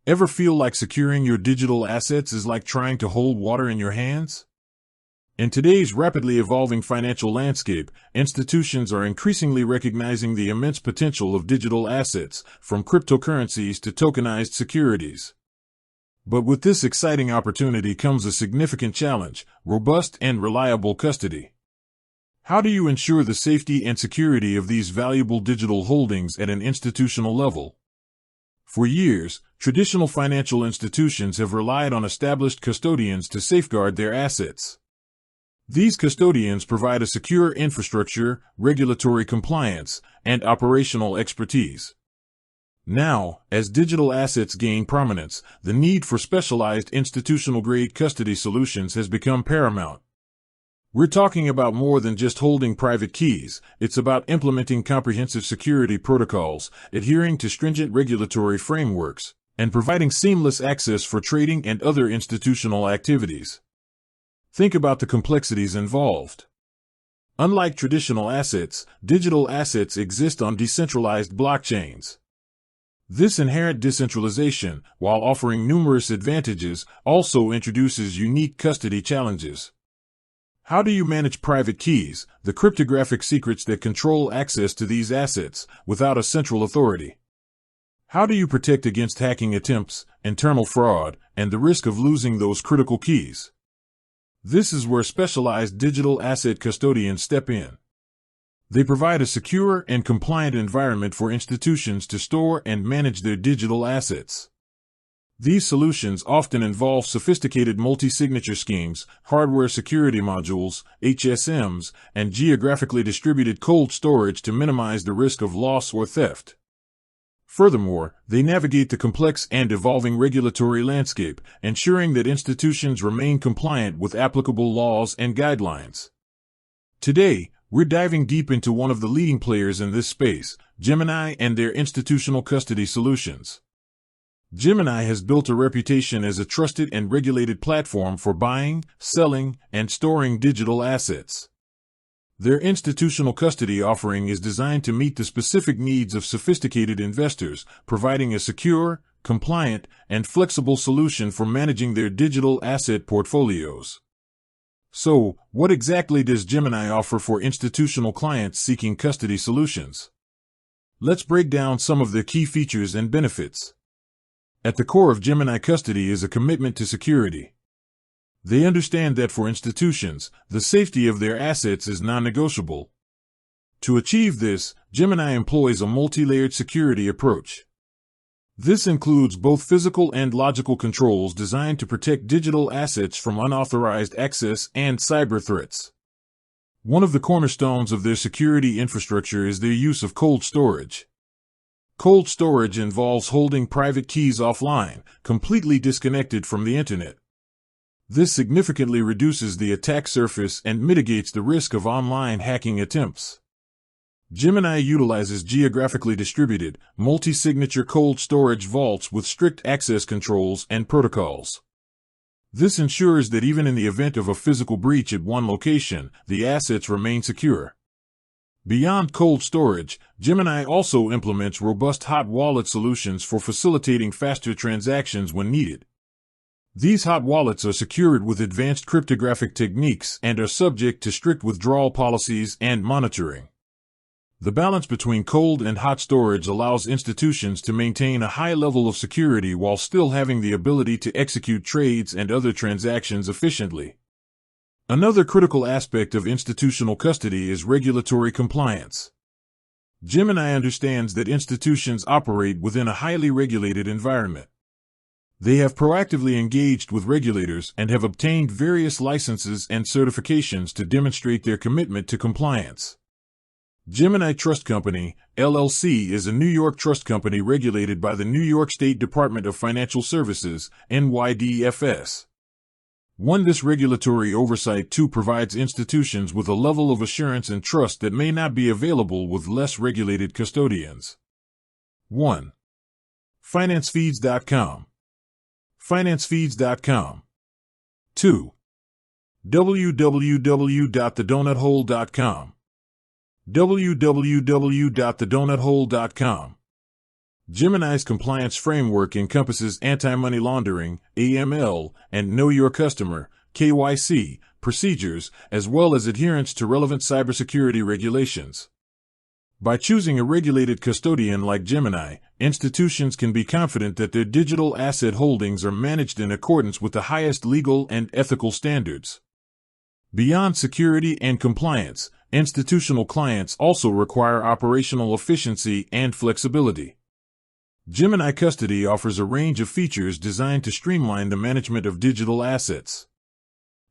Ever feel like securing your digital assets is like trying to hold water in your hands? In today's rapidly evolving financial landscape, institutions are increasingly recognizing the immense potential of digital assets, from cryptocurrencies to tokenized securities. But with this exciting opportunity comes a significant challenge: robust and reliable custody. How do you ensure the safety and security of these valuable digital holdings at an institutional level? For years, traditional financial institutions have relied on established custodians to safeguard their assets. These custodians provide a secure infrastructure, regulatory compliance, and operational expertise. Now, as digital assets gain prominence, the need for specialized institutional-grade custody solutions has become paramount. We're talking about more than just holding private keys. It's about implementing comprehensive security protocols, adhering to stringent regulatory frameworks, and providing seamless access for trading and other institutional activities. Think about the complexities involved. Unlike traditional assets, digital assets exist on decentralized blockchains. This inherent decentralization, while offering numerous advantages, also introduces unique custody challenges. How do you manage private keys, the cryptographic secrets that control access to these assets, without a central authority? How do you protect against hacking attempts, internal fraud, and the risk of losing those critical keys? This is where specialized digital asset custodians step in. They provide a secure and compliant environment for institutions to store and manage their digital assets. These solutions often involve sophisticated multi-signature schemes, hardware security modules, HSMs, and geographically distributed cold storage to minimize the risk of loss or theft. Furthermore, they navigate the complex and evolving regulatory landscape, ensuring that institutions remain compliant with applicable laws and guidelines. Today, we're diving deep into one of the leading players in this space, Gemini and their institutional custody solutions. Gemini has built a reputation as a trusted and regulated platform for buying, selling, and storing digital assets. Their institutional custody offering is designed to meet the specific needs of sophisticated investors, providing a secure, compliant, and flexible solution for managing their digital asset portfolios. So, what exactly does Gemini offer for institutional clients seeking custody solutions? Let's break down some of their key features and benefits. At the core of Gemini custody is a commitment to security. They understand that for institutions, the safety of their assets is non-negotiable. To achieve this, Gemini employs a multi-layered security approach. This includes both physical and logical controls designed to protect digital assets from unauthorized access and cyber threats. One of the cornerstones of their security infrastructure is their use of cold storage. Cold storage involves holding private keys offline, completely disconnected from the internet. This significantly reduces the attack surface and mitigates the risk of online hacking attempts. Gemini utilizes geographically distributed, multi-signature cold storage vaults with strict access controls and protocols. This ensures that even in the event of a physical breach at one location, the assets remain secure. Beyond cold storage, Gemini also implements robust hot wallet solutions for facilitating faster transactions when needed. These hot wallets are secured with advanced cryptographic techniques and are subject to strict withdrawal policies and monitoring. The balance between cold and hot storage allows institutions to maintain a high level of security while still having the ability to execute trades and other transactions efficiently. Another critical aspect of institutional custody is regulatory compliance. Gemini understands that institutions operate within a highly regulated environment. They have proactively engaged with regulators and have obtained various licenses and certifications to demonstrate their commitment to compliance. Gemini Trust Company, LLC is a New York trust company regulated by the New York State Department of Financial Services, NYDFS. This regulatory oversight too provides institutions with a level of assurance and trust that may not be available with less regulated custodians. 1. FinanceFeeds.com. FinanceFeeds.com. 2. www.thedonuthole.com. www.thedonuthole.com. Gemini's compliance framework encompasses anti-money laundering, AML, and Know Your Customer, KYC, procedures, as well as adherence to relevant cybersecurity regulations. By choosing a regulated custodian like Gemini, institutions can be confident that their digital asset holdings are managed in accordance with the highest legal and ethical standards. Beyond security and compliance, institutional clients also require operational efficiency and flexibility. Gemini Custody offers a range of features designed to streamline the management of digital assets.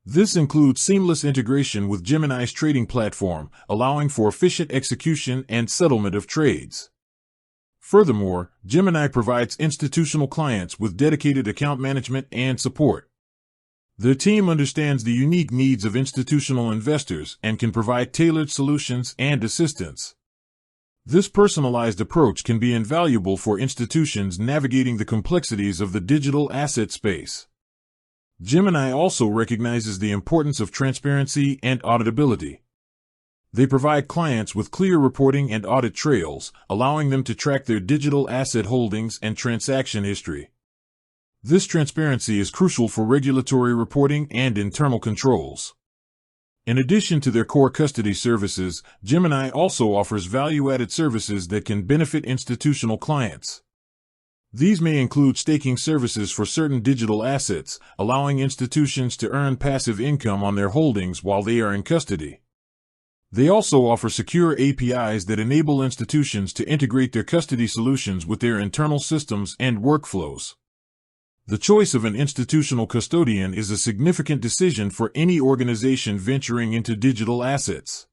This includes seamless integration with Gemini's trading platform, allowing for efficient execution and settlement of trades. Furthermore, Gemini provides institutional clients with dedicated account management and support. Their team understands the unique needs of institutional investors and can provide tailored solutions and assistance. This personalized approach can be invaluable for institutions navigating the complexities of the digital asset space. Gemini also recognizes the importance of transparency and auditability. They provide clients with clear reporting and audit trails, allowing them to track their digital asset holdings and transaction history. This transparency is crucial for regulatory reporting and internal controls. In addition to their core custody services, Gemini also offers value-added services that can benefit institutional clients. These may include staking services for certain digital assets, allowing institutions to earn passive income on their holdings while they are in custody. They also offer secure APIs that enable institutions to integrate their custody solutions with their internal systems and workflows. The choice of an institutional custodian is a significant decision for any organization venturing into digital assets.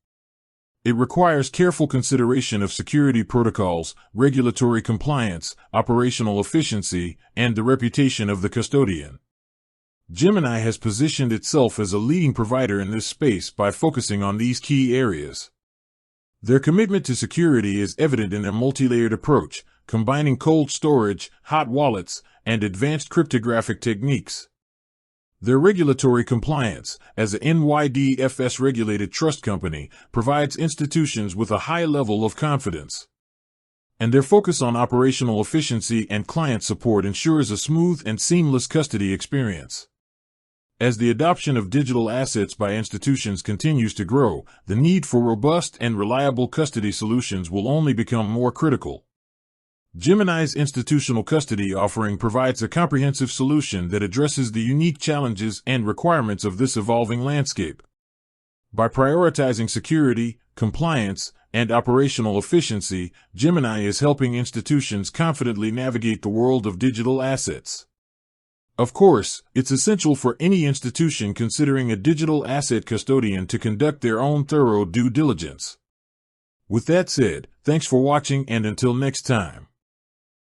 It requires careful consideration of security protocols, regulatory compliance, operational efficiency, and the reputation of the custodian. Gemini has positioned itself as a leading provider in this space by focusing on these key areas. Their commitment to security is evident in a multi-layered approach, combining cold storage, hot wallets, and advanced cryptographic techniques. Their regulatory compliance, as a NYDFS-regulated trust company, provides institutions with a high level of confidence. And their focus on operational efficiency and client support ensures a smooth and seamless custody experience. As the adoption of digital assets by institutions continues to grow, the need for robust and reliable custody solutions will only become more critical. Gemini's institutional custody offering provides a comprehensive solution that addresses the unique challenges and requirements of this evolving landscape. By prioritizing security, compliance, and operational efficiency, Gemini is helping institutions confidently navigate the world of digital assets. Of course, it's essential for any institution considering a digital asset custodian to conduct their own thorough due diligence. With that said, thanks for watching, and until next time.